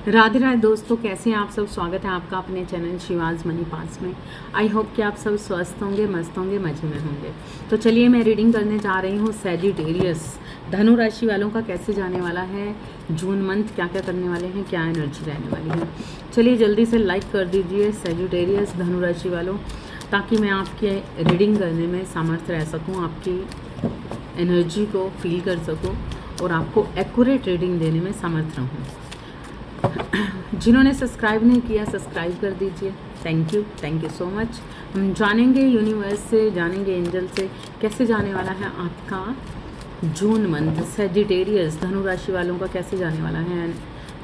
राधे राधे दोस्तों, कैसे हैं आप सब। स्वागत है आपका अपने चैनल शिवाज मनी पास में। आई होप कि आप सब स्वस्थ होंगे, मस्त होंगे, मजे में होंगे। तो चलिए मैं रीडिंग करने जा रही हूँ सैजिटेरियस धनु राशि वालों का कैसे जाने वाला है जून मंथ, क्या क्या करने वाले हैं, क्या एनर्जी रहने वाली है। चलिए जल्दी से लाइक कर दीजिए सैजिटेरियस धनु राशि वालों, ताकि मैं आपके रीडिंग करने में सामर्थ्य रह सकूँ, आपकी एनर्जी को फील कर सकूँ और आपको एक्यूरेट रीडिंग देने में समर्थ रहूँ। जिन्होंने सब्सक्राइब नहीं किया सब्सक्राइब कर दीजिए। Thank you so much. हम जानेंगे यूनिवर्स से, जानेंगे एंजल से कैसे जाने वाला है आपका जून मंथ। सैजिटेरियस धनु राशि वालों का कैसे जाने वाला है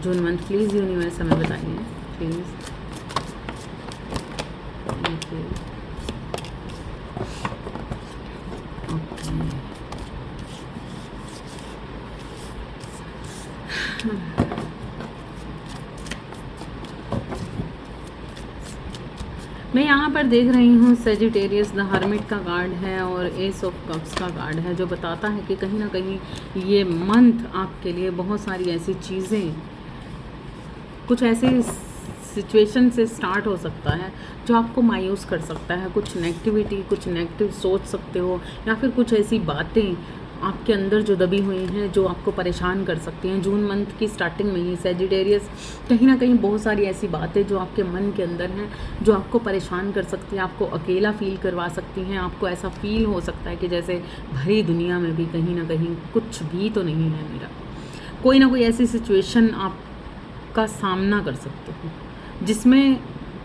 जून मंथ। प्लीज़ यूनिवर्स हमें बताइए प्लीज़। Thank you. मैं यहाँ पर देख रही हूँ सैजिटेरियस द हर्मिट का कार्ड है और एस ऑफ कप्स का कार्ड है, जो बताता है कि कहीं ना कहीं ये मंथ आपके लिए बहुत सारी ऐसी चीज़ें, कुछ ऐसी सिचुएशन से स्टार्ट हो सकता है जो आपको मायूस कर सकता है। कुछ नेगेटिविटी, कुछ नेगेटिव सोच सकते हो, या फिर कुछ ऐसी बातें आपके अंदर जो दबी हुई हैं जो आपको परेशान कर सकती हैं। जून मंथ की स्टार्टिंग में ही सैजिटेरियस कहीं ना कहीं बहुत सारी ऐसी बातें जो आपके मन के अंदर हैं जो आपको परेशान कर सकती हैं, आपको अकेला फील करवा सकती हैं। आपको ऐसा फील हो सकता है कि जैसे भरी दुनिया में भी कहीं ना कहीं कुछ भी तो नहीं है मेरा। कोई ना कोई ऐसी सिचुएशन आपका सामना कर सकते हो जिसमें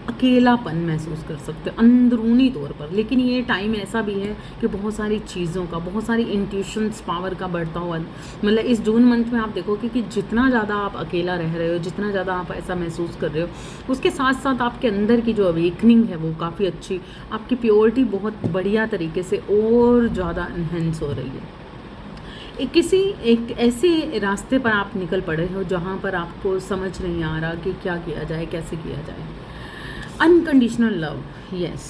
अकेलापन महसूस कर सकते हो अंदरूनी तौर पर। लेकिन ये टाइम ऐसा भी है कि बहुत सारी चीज़ों का, बहुत सारी इंट्यूशंस पावर का बढ़ता हुआ, मतलब इस जून मंथ में आप देखोगे कि जितना ज़्यादा आप अकेला रह रहे हो, जितना ज़्यादा आप ऐसा महसूस कर रहे हो, उसके साथ साथ आपके अंदर की जो अवेकनिंग है वो काफ़ी अच्छी, आपकी प्योरिटी बहुत बढ़िया तरीके से और ज़्यादा इन्हेंस हो रही है। एक ऐसे रास्ते पर आप निकल पड़े हो जहाँ पर आपको समझ नहीं आ रहा कि क्या किया जाए, कैसे किया जाए। Unconditional love, yes,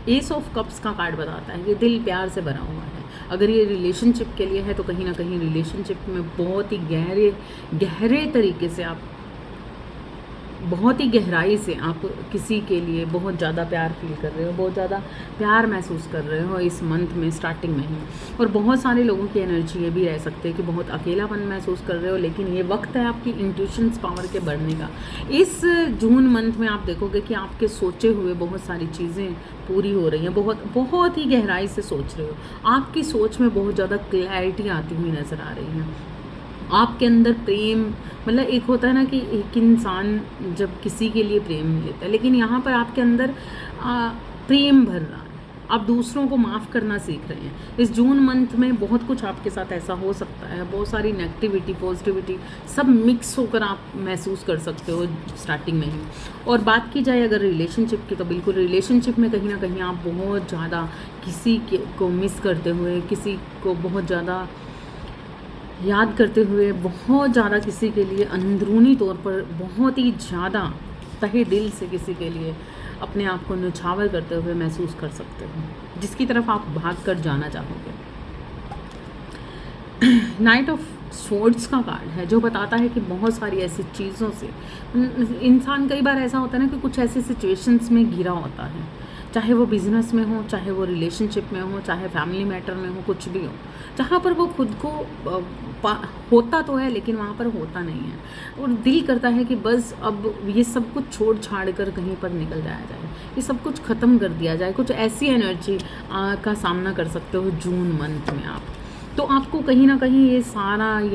S of cups का कार्ड बताता है कि दिल प्यार से भरा हुआ है। अगर ये रिलेशनशिप के लिए है तो कहीं ना कहीं रिलेशनशिप में बहुत ही गहरे तरीके से आप, बहुत ही गहराई से आप किसी के लिए बहुत ज़्यादा प्यार फील कर रहे हो, बहुत ज़्यादा प्यार महसूस कर रहे हो इस मंथ में स्टार्टिंग में ही। और बहुत सारे लोगों की एनर्जी ये भी रह सकते हैं कि बहुत अकेलापन महसूस कर रहे हो, लेकिन ये वक्त है आपकी इंट्यूशंस पावर के बढ़ने का। इस जून मंथ में आप देखोगे कि आपके सोचे हुए बहुत सारी चीज़ें पूरी हो रही हैं। बहुत ही गहराई से सोच रहे हो, आपकी सोच में बहुत ज़्यादा क्लैरिटी आती हुई नज़र आ रही है। आपके अंदर प्रेम, मतलब एक होता है ना कि एक इंसान जब किसी के लिए प्रेम लेता है, लेकिन यहाँ पर आपके अंदर प्रेम भर रहा है। आप दूसरों को माफ़ करना सीख रहे हैं। इस जून मंथ में बहुत कुछ आपके साथ ऐसा हो सकता है, बहुत सारी नेगेटिविटी, पॉजिटिविटी सब मिक्स होकर आप महसूस कर सकते हो स्टार्टिंग में ही। और बात की जाए अगर रिलेशनशिप की, तो बिल्कुल रिलेशनशिप में कहीं ना कहीं आप बहुत ज़्यादा किसी को मिस करते हुए, किसी को बहुत ज़्यादा याद करते हुए, बहुत ज़्यादा किसी के लिए अंदरूनी तौर पर बहुत ही ज़्यादा तहे दिल से किसी के लिए अपने आप को न्यौछावर करते हुए महसूस कर सकते हो, जिसकी तरफ आप भाग कर जाना चाहोगे। नाइट ऑफ स्वॉर्ड्स का कार्ड है जो बताता है कि बहुत सारी ऐसी चीज़ों से इंसान, कई बार ऐसा होता है ना कि कुछ ऐसी सिचुएशंस में घिरा होता है, चाहे वो बिजनेस में हो, चाहे वो रिलेशनशिप में हो, चाहे फैमिली मैटर में हो, कुछ भी हो, जहाँ पर वो खुद को होता तो है लेकिन वहाँ पर होता नहीं है। और दिल करता है कि बस अब ये सब कुछ छोड़ छाड़ कर कहीं पर निकल जाया जाए, ये सब कुछ ख़त्म कर दिया जाए। कुछ ऐसी एनर्जी का सामना कर सकते हो जून मंथ में आप। तो आपको कहीं ना कहीं ये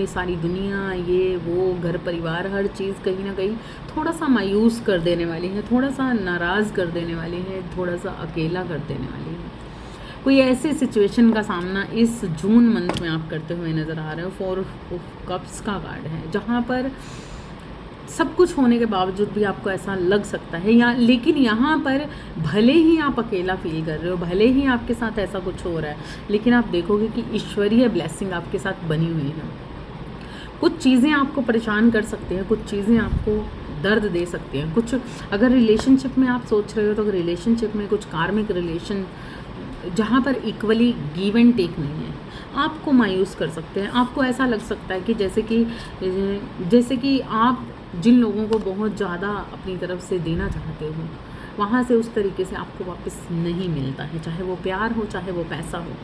सारी दुनिया, ये वो घर परिवार, हर चीज़ कहीं ना कहीं थोड़ा सा मायूस कर देने वाली है, थोड़ा सा नाराज़ कर देने वाली है, थोड़ा सा अकेला कर देने वाली है। कोई ऐसे सिचुएशन का सामना इस जून मंथ में आप करते हुए नज़र आ रहे हो। 4 ऑफ कप्स का कार्ड है जहाँ पर सब कुछ होने के बावजूद भी आपको ऐसा लग सकता है, या लेकिन यहाँ पर भले ही आप अकेला फील कर रहे हो, भले ही आपके साथ ऐसा कुछ हो रहा है, लेकिन आप देखोगे कि ईश्वरीय ब्लेसिंग आपके साथ बनी हुई है। कुछ चीज़ें आपको परेशान कर सकती हैं, कुछ चीज़ें आपको दर्द दे सकती हैं। कुछ अगर रिलेशनशिप में आप सोच रहे हो तो रिलेशनशिप में कुछ कार्मिक रिलेशन जहाँ पर इक्वली गिव एंड टेक नहीं है, आपको मायूस कर सकते हैं। आपको ऐसा लग सकता है कि जैसे कि आप जिन लोगों को बहुत ज़्यादा अपनी तरफ से देना चाहते हो, वहाँ से उस तरीके से आपको वापस नहीं मिलता है, चाहे वो प्यार हो चाहे वो पैसा हो।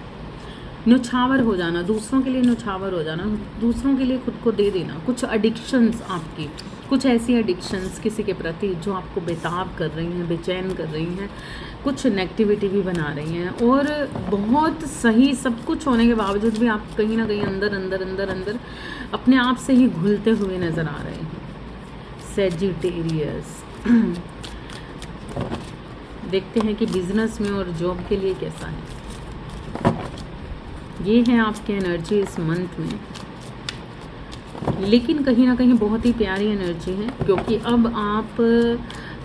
न्योछावर हो जाना, दूसरों के लिए न्योछावर हो जाना, दूसरों के लिए खुद को दे देना, कुछ एडिक्शंस आपकी, कुछ ऐसी एडिक्शंस किसी के प्रति जो आपको बेताब कर रही हैं, बेचैन कर रही हैं, कुछ नेगेटिविटी भी बना रही हैं, और बहुत सही सब कुछ होने के बावजूद भी आप कहीं ना कहीं अंदर अंदर अंदर अंदर अपने आप से ही घुलते हुए नज़र आ रहे हैं। सैजिटेरियस देखते हैं कि बिजनेस में और जॉब के लिए कैसा है। ये है आपकी एनर्जी इस मंथ में, लेकिन कहीं ना कहीं बहुत ही प्यारी एनर्जी है, क्योंकि अब आप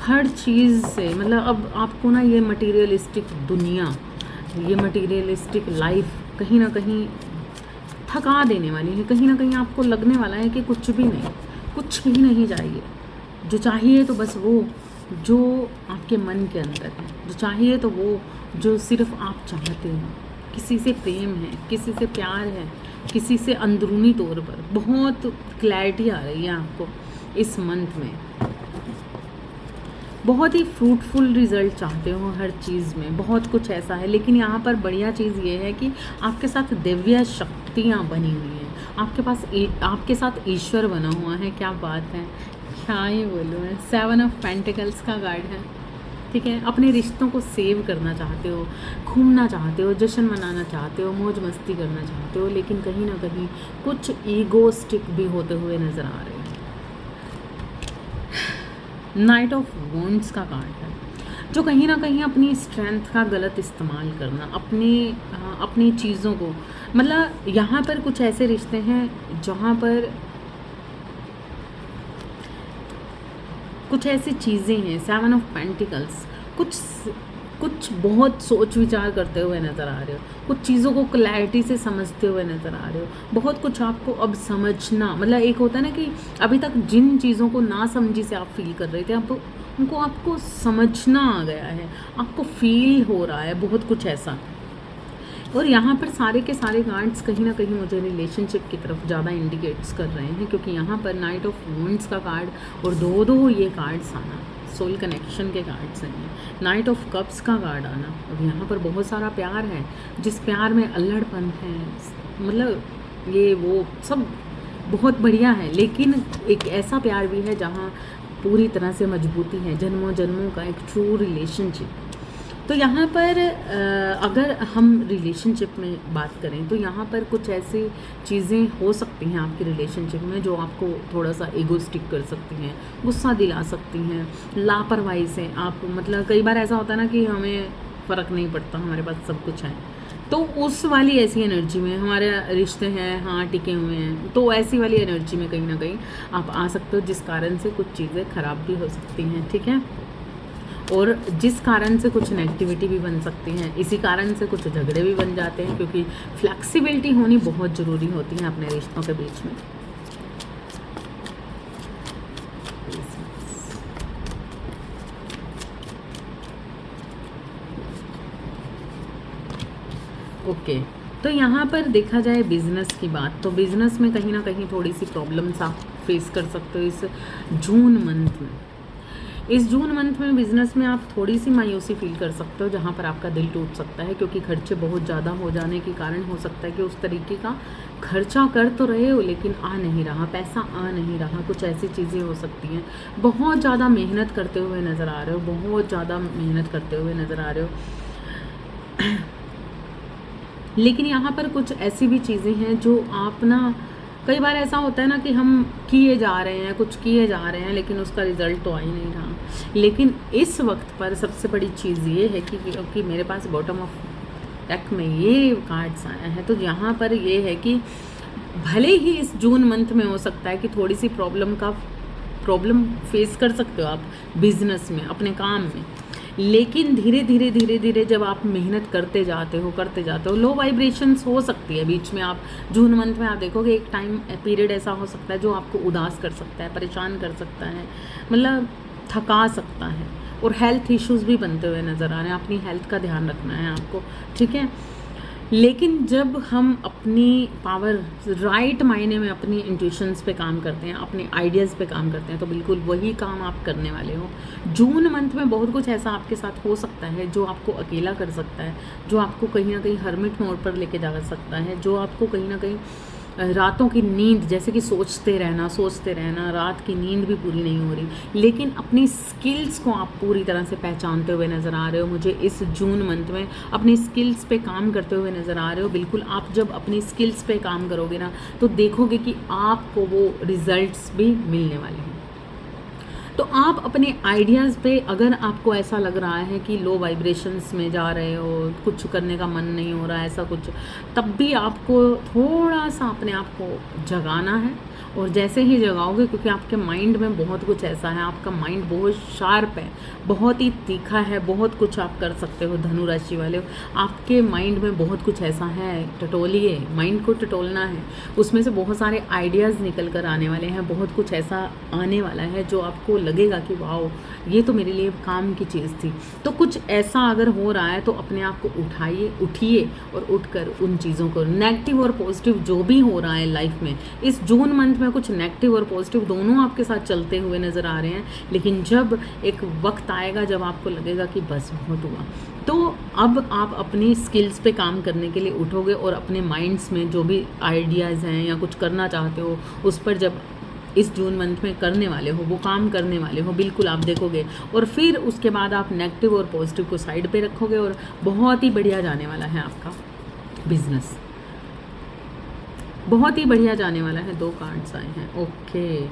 हर चीज़ से, मतलब अब आपको ना ये मटेरियलिस्टिक दुनिया, ये मटेरियलिस्टिक लाइफ कहीं ना कहीं थका देने वाली है। कहीं ना कहीं आपको लगने वाला है कि कुछ भी नहीं, कुछ भी नहीं चाहिए। जो चाहिए तो बस वो जो आपके मन के अंदर है, जो चाहिए तो वो जो सिर्फ आप चाहते हो। किसी से प्रेम है, किसी से प्यार है, किसी से अंदरूनी तौर पर बहुत क्लैरिटी आ रही है आपको इस मंथ में। बहुत ही फ्रूटफुल रिजल्ट चाहते हो हर चीज़ में, बहुत कुछ ऐसा है। लेकिन यहाँ पर बढ़िया चीज़ ये है कि आपके साथ दिव्य शक्तियाँ बनी हुई हैं, आपके साथ ईश्वर बना हुआ है। क्या बात है, क्या ही बोलूँ मैं। 7 ऑफ पेंटिकल्स का कार्ड है, ठीक है। अपने रिश्तों को सेव करना चाहते हो, घूमना चाहते हो, जश्न मनाना चाहते हो, मौज मस्ती करना चाहते हो, लेकिन कहीं ना कहीं कुछ ईगोस्टिक भी होते हुए नज़र आ रहे हैं। नाइट ऑफ वॉन्ड्स का कार्ड है, जो कहीं ना कहीं अपनी स्ट्रेंथ का गलत इस्तेमाल करना, अपनी चीज़ों को, मतलब यहाँ पर कुछ ऐसे रिश्ते हैं जहाँ पर कुछ ऐसी चीज़ें हैं। 7 ऑफ पेंटिकल्स, कुछ बहुत सोच विचार करते हुए नज़र आ रहे हो, कुछ चीज़ों को क्लैरिटी से समझते हुए नज़र आ रहे हो। बहुत कुछ आपको अब समझना, मतलब एक होता है ना कि अभी तक जिन चीज़ों को ना समझी से आप फील कर रहे थे, अब उनको आपको समझना आ गया है, आपको फील हो रहा है बहुत कुछ ऐसा। और यहाँ पर सारे के सारे कार्ड्स कहीं ना कहीं मुझे रिलेशनशिप की तरफ ज़्यादा इंडिकेट्स कर रहे हैं, क्योंकि यहाँ पर नाइट ऑफ वॉन्ड्स का कार्ड और दो ये कार्ड्स आना सोल कनेक्शन के कार्ड्स हैं। नाइट ऑफ कप्स का कार्ड आना, अब यहाँ पर बहुत सारा प्यार है, जिस प्यार में अल्हड़पन है, मतलब ये वो सब बहुत बढ़िया है। लेकिन एक ऐसा प्यार भी है जहाँ पूरी तरह से मजबूती है, जन्मों जन्मों का एक ट्रू रिलेशनशिप। तो यहाँ पर अगर हम रिलेशनशिप में बात करें तो यहाँ पर कुछ ऐसी चीज़ें हो सकती हैं आपकी रिलेशनशिप में जो आपको थोड़ा सा ईगोस्टिक कर सकती हैं, गुस्सा दिला सकती हैं, लापरवाही से आप, मतलब कई बार ऐसा होता है ना कि हमें फ़र्क नहीं पड़ता, हमारे पास सब कुछ है, तो उस वाली ऐसी एनर्जी में हमारे रिश्ते हैं, हाँ टिके हुए हैं, तो ऐसी वाली एनर्जी में कहीं ना कहीं आप आ सकते हो, जिस कारण से कुछ चीज़ें ख़राब भी हो सकती हैं, ठीक है। और जिस कारण से कुछ नेगेटिविटी भी बन सकती हैं, इसी कारण से कुछ झगड़े भी बन जाते हैं, क्योंकि फ्लेक्सिबिलिटी होनी बहुत ज़रूरी होती है अपने रिश्तों के बीच में। ओके तो यहाँ पर देखा जाए बिज़नेस की बात, तो बिज़नेस में कहीं ना कहीं थोड़ी सी प्रॉब्लम्स आप फेस कर सकते हो इस जून मंथ में। इस जून मंथ में बिज़नेस में आप थोड़ी सी मायूसी फील कर सकते हो, जहाँ पर आपका दिल टूट सकता है, क्योंकि खर्चे बहुत ज़्यादा हो जाने के कारण हो सकता है कि उस तरीके का खर्चा कर तो रहे हो लेकिन आ नहीं रहा, पैसा आ नहीं रहा, कुछ ऐसी चीज़ें हो सकती हैं। बहुत ज़्यादा मेहनत करते हुए नज़र आ रहे हो, बहुत ज़्यादा मेहनत करते हुए नज़र आ रहे हो, लेकिन यहाँ पर कुछ ऐसी भी चीज़ें हैं जो आप ना, कई बार ऐसा होता है ना कि हम किए जा रहे हैं, कुछ किए जा रहे हैं, लेकिन उसका रिज़ल्ट तो आ ही नहीं रहा। लेकिन इस वक्त पर सबसे बड़ी चीज़ ये है कि क्योंकि मेरे पास बॉटम ऑफ डेक में ये कार्ड्स आया है, तो यहाँ पर ये है कि भले ही इस जून मंथ में हो सकता है कि थोड़ी सी प्रॉब्लम फेस कर सकते हो आप बिजनेस में, अपने काम में, लेकिन धीरे धीरे जब आप मेहनत करते जाते हो, लो वाइब्रेशंस हो सकती है बीच में। आप जून मंथ में आप देखोगे एक टाइम पीरियड ऐसा हो सकता है जो आपको उदास कर सकता है, परेशान कर सकता है, मतलब थका सकता है, और हेल्थ इश्यूज़ भी बनते हुए नज़र आ रहे हैं। अपनी हेल्थ का ध्यान रखना है आपको, ठीक है। लेकिन जब हम अपनी पावर राइट मायने में अपनी इंट्यूशंस पे काम करते हैं, अपने आइडियाज़ पे काम करते हैं, तो बिल्कुल वही काम आप करने वाले हो। जून मंथ में बहुत कुछ ऐसा आपके साथ हो सकता है जो आपको अकेला कर सकता है, जो आपको कहीं ना कहीं हर्मिट मोड पर लेके जा सकता है, जो आपको कहीं ना कहीं रातों की नींद, जैसे कि सोचते रहना, रात की नींद भी पूरी नहीं हो रही, लेकिन अपनी स्किल्स को आप पूरी तरह से पहचानते हुए नज़र आ रहे हो। मुझे इस जून मंथ में अपनी स्किल्स पे काम करते हुए नज़र आ रहे हो। बिल्कुल, आप जब अपनी स्किल्स पे काम करोगे ना, तो देखोगे कि आपको वो रिजल्ट्स भी मिलने वाले हैं। तो आप अपने आइडियाज़ पे, अगर आपको ऐसा लग रहा है कि लो वाइब्रेशंस में जा रहे हो, कुछ करने का मन नहीं हो रहा है, ऐसा कुछ, तब भी आपको थोड़ा सा अपने आप को जगाना है। और जैसे ही जगाओगे, क्योंकि आपके माइंड में बहुत कुछ ऐसा है, आपका माइंड बहुत शार्प है, बहुत ही तीखा है, बहुत कुछ आप कर सकते हो। धनु राशि वाले, आपके माइंड में बहुत कुछ ऐसा है, टटोलिए, माइंड को टटोलना है। उसमें से बहुत सारे आइडियाज़ निकल कर आने वाले हैं, बहुत कुछ ऐसा आने वाला है जो आपको लगेगा कि वाओ, ये तो मेरे लिए काम की चीज़ थी। तो कुछ ऐसा अगर हो रहा है तो अपने आप को उठिए और उठकर उन चीज़ों को, नेगेटिव और पॉजिटिव जो भी हो रहा है लाइफ में, इस जून मंथ में कुछ नेगेटिव और पॉजिटिव दोनों आपके साथ चलते हुए नज़र आ रहे हैं। लेकिन जब एक वक्त आएगा जब आपको लगेगा कि बस बहुत हुआ, तो अब आप अपनी स्किल्स पे काम करने के लिए उठोगे और अपने माइंड्स में जो भी आइडियाज़ हैं या कुछ करना चाहते हो, उस पर जब इस जून मंथ में करने वाले हो, वो काम करने वाले हो, बिल्कुल आप देखोगे। और फिर उसके बाद आप नेगेटिव और पॉजिटिव को साइड पे रखोगे और बहुत ही बढ़िया जाने वाला है आपका बिजनेस, बहुत ही बढ़िया जाने वाला है। 2 कार्ड्स आए हैं, ओके,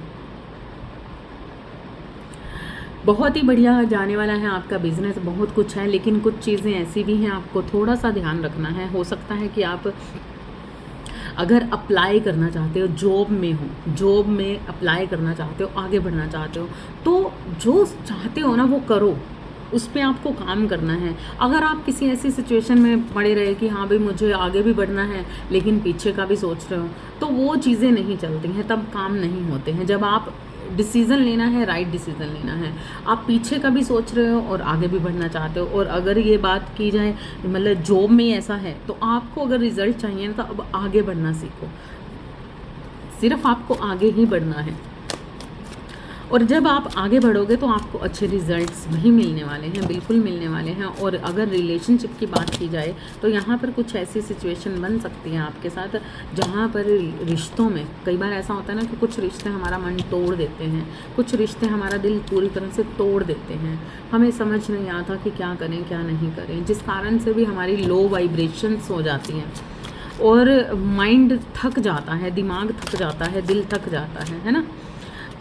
बहुत ही बढ़िया जाने वाला है आपका बिजनेस। बहुत कुछ है, लेकिन कुछ चीज़ें ऐसी भी हैं, आपको थोड़ा सा ध्यान रखना है। हो सकता है कि आप अगर अप्लाई करना चाहते हो, जॉब में अप्लाई करना चाहते हो, आगे बढ़ना चाहते हो, तो जो चाहते हो ना वो करो, उस पर आपको काम करना है। अगर आप किसी ऐसी सिचुएशन में पड़े रहे कि हाँ भाई मुझे आगे भी बढ़ना है लेकिन पीछे का भी सोच रहे हो, तो वो चीज़ें नहीं चलती हैं, तब काम नहीं होते हैं। जब आप डिसीज़न लेना है, राइट डिसीज़न लेना है। आप पीछे का भी सोच रहे हो और आगे भी बढ़ना चाहते हो। और अगर ये बात की जाए, मतलब जॉब में ऐसा है, तो आपको अगर रिजल्ट चाहिए ना, तो अब आगे बढ़ना सीखो, सिर्फ आपको आगे ही बढ़ना है। और जब आप आगे बढ़ोगे तो आपको अच्छे रिजल्ट्स भी मिलने वाले हैं, बिल्कुल मिलने वाले हैं। और अगर रिलेशनशिप की बात की जाए तो यहाँ पर कुछ ऐसी सिचुएशन बन सकती है आपके साथ, जहाँ पर रिश्तों में कई बार ऐसा होता है ना कि कुछ रिश्ते हमारा मन तोड़ देते हैं, कुछ रिश्ते हमारा दिल पूरी तरह से तोड़ देते हैं। हमें समझ नहीं आता कि क्या करें क्या नहीं करें, जिस कारण से भी हमारी लो वाइब्रेशंस हो जाती हैं और माइंड थक जाता है, दिमाग थक जाता है, दिल थक जाता है ना।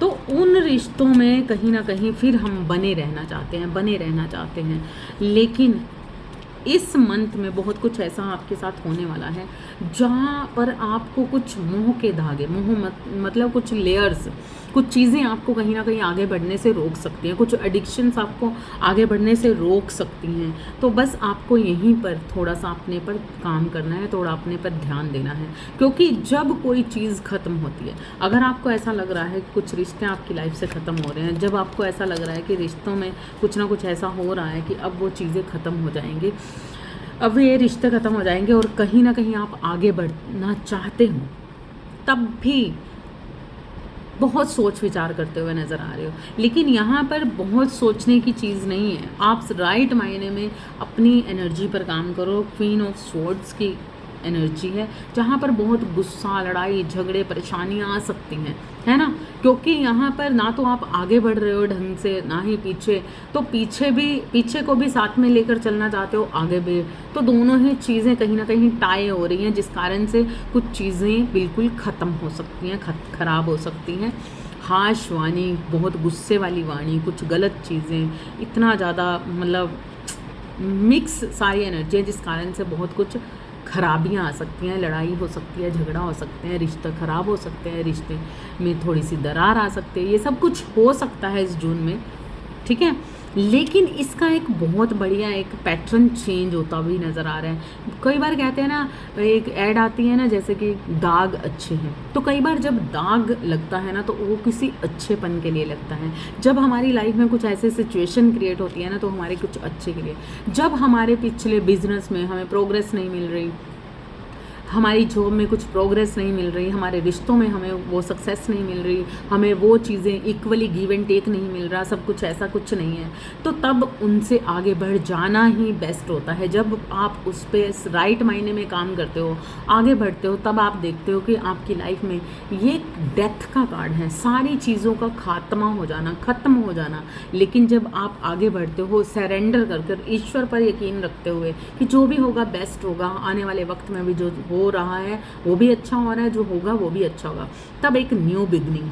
तो उन रिश्तों में कहीं ना कहीं फिर हम बने रहना चाहते हैं। लेकिन इस मंथ में बहुत कुछ ऐसा आपके साथ होने वाला है जहाँ पर आपको कुछ मोह के धागे, मतलब कुछ लेयर्स, कुछ चीज़ें आपको कहीं ना कहीं आगे बढ़ने से रोक सकती हैं, कुछ एडिक्शंस आपको आगे बढ़ने से रोक सकती हैं। तो बस आपको यहीं पर थोड़ा सा अपने पर काम करना है, थोड़ा अपने पर ध्यान देना है। क्योंकि जब कोई चीज़ ख़त्म होती है, अगर आपको ऐसा लग रहा है कि कुछ रिश्ते आपकी लाइफ से ख़त्म हो रहे हैं, जब आपको ऐसा लग रहा है कि रिश्तों में कुछ ना कुछ ऐसा हो रहा है कि अब वो चीज़ें ख़त्म हो जाएंगी, अब ये रिश्ते ख़त्म हो जाएंगे और कहीं ना कहीं आप आगे बढ़ना चाहते हो, तब भी बहुत सोच विचार करते हुए नज़र आ रहे हो। लेकिन यहाँ पर बहुत सोचने की चीज़ नहीं है, आप राइट मायने में अपनी एनर्जी पर काम करो। क्वीन ऑफ स्वॉर्ड्स की एनर्जी है, जहाँ पर बहुत गुस्सा, लड़ाई झगड़े, परेशानियाँ आ सकती हैं, है ना। क्योंकि यहाँ पर ना तो आप आगे बढ़ रहे हो ढंग से, ना ही पीछे, तो पीछे को भी साथ में लेकर चलना चाहते हो, आगे भी, तो दोनों ही चीज़ें कहीं ना कहीं टाई हो रही हैं, जिस कारण से कुछ चीज़ें बिल्कुल ख़त्म हो सकती हैं, ख़राब हो सकती हैं। हाश वाणी, बहुत गुस्से वाली वाणी, कुछ गलत चीज़ें, इतना ज़्यादा मतलब मिक्स सारी एनर्जी है, जिस कारण से बहुत कुछ खराबियाँ आ सकती हैं, लड़ाई हो सकती है, झगड़ा हो सकते हैं, रिश्ते ख़राब हो सकते हैं, रिश्ते में थोड़ी सी दरार आ सकती है, ये सब कुछ हो सकता है इस जून में, ठीक है। लेकिन इसका एक बहुत बढ़िया एक पैटर्न चेंज होता भी नज़र आ रहा है। कई बार कहते हैं ना, एक ऐड आती है ना, जैसे कि दाग अच्छे हैं, तो कई बार जब दाग लगता है ना, तो वो किसी अच्छेपन के लिए लगता है। जब हमारी लाइफ में कुछ ऐसे सिचुएशन क्रिएट होती है ना, तो हमारे कुछ अच्छे के लिए। जब हमारे पिछले बिजनेस में हमें प्रोग्रेस नहीं मिल रही, हमारी जॉब में कुछ प्रोग्रेस नहीं मिल रही, हमारे रिश्तों में हमें वो सक्सेस नहीं मिल रही, हमें वो चीज़ें इक्वली गिव एंड टेक नहीं मिल रहा, सब कुछ ऐसा कुछ नहीं है, तो तब उनसे आगे बढ़ जाना ही बेस्ट होता है। जब आप उस पर राइट मायने में काम करते हो, आगे बढ़ते हो, तब आप देखते हो कि आपकी लाइफ में ये डेथ का कार्ड है, सारी चीज़ों का खात्मा हो जाना, ख़त्म हो जाना। लेकिन जब आप आगे बढ़ते हो सरेंडर कर ईश्वर पर यकीन रखते हुए कि जो भी होगा बेस्ट होगा, आने वाले वक्त में भी जो हो रहा है वो भी अच्छा हो रहा है, जो होगा वो भी अच्छा होगा, तब एक न्यू बिगनिंग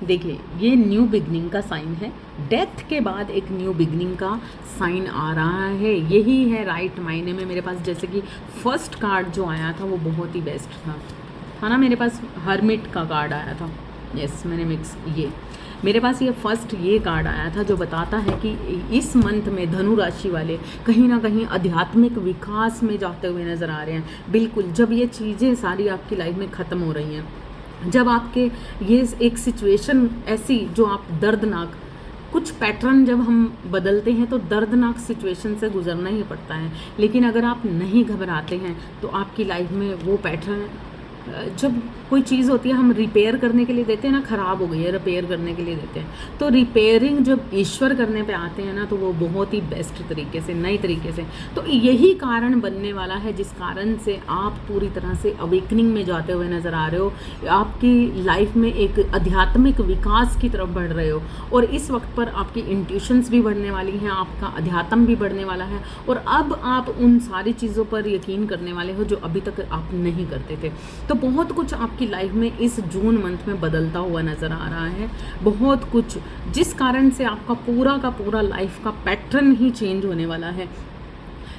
देखिए, ये न्यू बिगनिंग का साइन है। डेथ के बाद एक न्यू बिगनिंग का साइन आ रहा है, यही है राइट मायने में। मेरे पास जैसे कि फर्स्ट कार्ड जो आया था वो बहुत ही बेस्ट था ना, मेरे पास हर्मिट का कार्ड आया था, यस मैंने मिक्स मेरे पास ये फर्स्ट ये कार्ड आया था जो बताता है कि इस मंथ में धनु राशि वाले कहीं ना कहीं आध्यात्मिक विकास में जाते हुए नज़र आ रहे हैं। बिल्कुल, जब ये चीज़ें सारी आपकी लाइफ में ख़त्म हो रही हैं, जब आपके ये एक सिचुएशन ऐसी जो आप दर्दनाक, कुछ पैटर्न जब हम बदलते हैं तो दर्दनाक सिचुएशन से गुजरना ही पड़ता है, लेकिन अगर आप नहीं घबराते हैं तो आपकी लाइफ में वो पैटर्न, जब कोई चीज़ होती है हम रिपेयर करने के लिए देते हैं ना, ख़राब हो गई है रिपेयर करने के लिए देते हैं, तो रिपेयरिंग जब ईश्वर करने पे आते हैं ना तो वो बहुत ही बेस्ट तरीके से, नई तरीके से, तो यही कारण बनने वाला है जिस कारण से आप पूरी तरह से अवेकनिंग में जाते हुए नज़र आ रहे हो, आपकी लाइफ में एक आध्यात्मिक विकास की तरफ बढ़ रहे हो, और इस वक्त पर आपकी इंट्यूशंस भी बढ़ने वाली हैं, आपका अध्यात्म भी बढ़ने वाला है, और अब आप उन सारी चीज़ों पर यकीन करने वाले हो जो अभी तक आप नहीं करते थे। तो बहुत कुछ आपकी लाइफ में इस जून मंथ में बदलता हुआ नज़र आ रहा है, बहुत कुछ, जिस कारण से आपका पूरा का पूरा लाइफ का पैटर्न ही चेंज होने वाला है।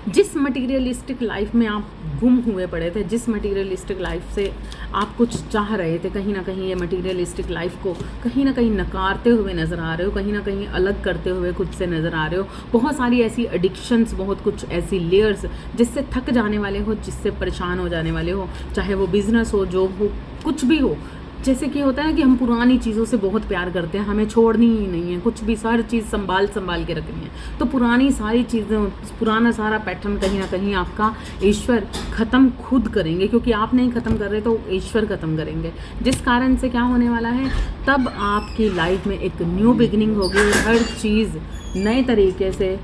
जिस मटीरियलिस्टिक लाइफ में आप गुम हुए पड़े थे, जिस मटीरियलिस्टिक लाइफ से आप कुछ चाह रहे थे, कहीं ना कहीं ये मटीरियलिस्टिक लाइफ को कहीं ना कहीं नकारते हुए नज़र आ रहे हो, कहीं ना कहीं अलग करते हुए खुद से नज़र आ रहे हो। बहुत सारी ऐसी एडिक्शंस, बहुत कुछ ऐसी लेयर्स जिससे थक जाने वाले हो, जिससे परेशान हो जाने वाले हो, चाहे वो बिज़नेस हो, जॉब हो, कुछ भी हो। जैसे कि होता है कि हम पुरानी चीज़ों से बहुत प्यार करते हैं, हमें छोड़नी ही नहीं है, कुछ भी सारी चीज़ संभाल के रखनी है, तो पुरानी सारी चीज़ें, पुराना सारा पैटर्न कहीं ना कहीं आपका ईश्वर ख़त्म खुद करेंगे, क्योंकि आप नहीं ख़त्म कर रहे तो ईश्वर ख़त्म करेंगे। जिस कारण से क्या होने वाला है, तब आपकी लाइफ में एक न्यू बिगनिंग होगी, हर चीज़ नए तरीके से,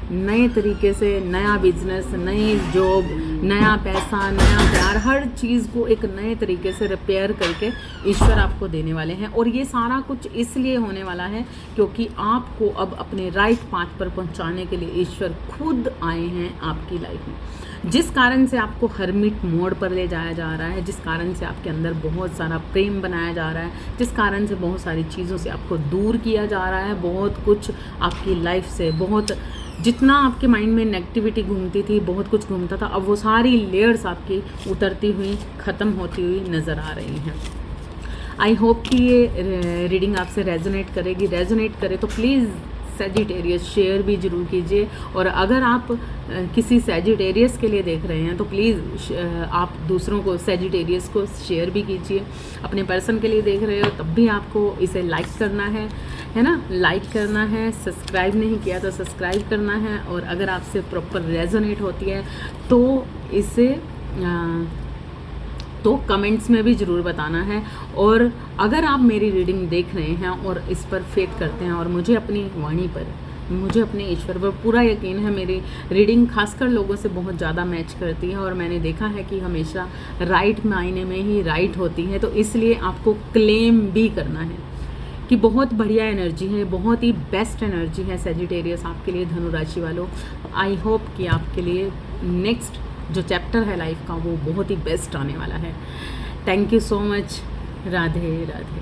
नया बिजनेस, नई जॉब, नया पैसा, नया प्यार, हर चीज़ को एक नए तरीके से रिपेयर करके ईश्वर आपको देने वाले हैं। और ये सारा कुछ इसलिए होने वाला है क्योंकि आपको अब अपने राइट पाथ पर पहुंचाने के लिए ईश्वर खुद आए हैं आपकी लाइफ में, जिस कारण से आपको हर्मिट मोड पर ले जाया जा रहा है, जिस कारण से आपके अंदर बहुत सारा प्रेम बनाया जा रहा है, जिस कारण से बहुत सारी चीज़ों से आपको दूर किया जा रहा है, बहुत कुछ आपकी लाइफ से, बहुत जितना आपके माइंड में नेगेटिविटी घूमती थी, बहुत कुछ घूमता था, अब वो सारी लेयर्स आपकी उतरती हुई, ख़त्म होती हुई नज़र आ रही हैं। आई होप कि ये रीडिंग आपसे रेजोनेट करेगी, रेजोनेट करे तो प्लीज़ सैजिटेरियस शेयर भी ज़रूर कीजिए, और अगर आप किसी सैजिटेरियस के लिए देख रहे हैं तो प्लीज़ आप दूसरों को, सैजिटेरियस को शेयर भी कीजिए। अपने पर्सन के लिए देख रहे हो तब भी आपको इसे लाइक करना है ना, लाइक करना है, सब्सक्राइब नहीं किया तो सब्सक्राइब करना है, और अगर आपसे प्रॉपर रेजोनेट होती है तो इसे तो कमेंट्स में भी ज़रूर बताना है। और अगर आप मेरी रीडिंग देख रहे हैं और इस पर फेथ करते हैं, और मुझे अपनी वाणी पर, मुझे अपने ईश्वर पर पूरा यकीन है, मेरी रीडिंग खासकर लोगों से बहुत ज़्यादा मैच करती है, और मैंने देखा है कि हमेशा राइट मायने में ही राइट होती है, तो इसलिए आपको क्लेम भी करना है कि बहुत बढ़िया एनर्जी है, बहुत ही बेस्ट एनर्जी है सैजिटेरियस आपके लिए, धनु राशि वालों। आई होप कि आपके लिए नेक्स्ट जो चैप्टर है लाइफ का वो बहुत ही बेस्ट आने वाला है। Thank you so much. Radhe Radhe.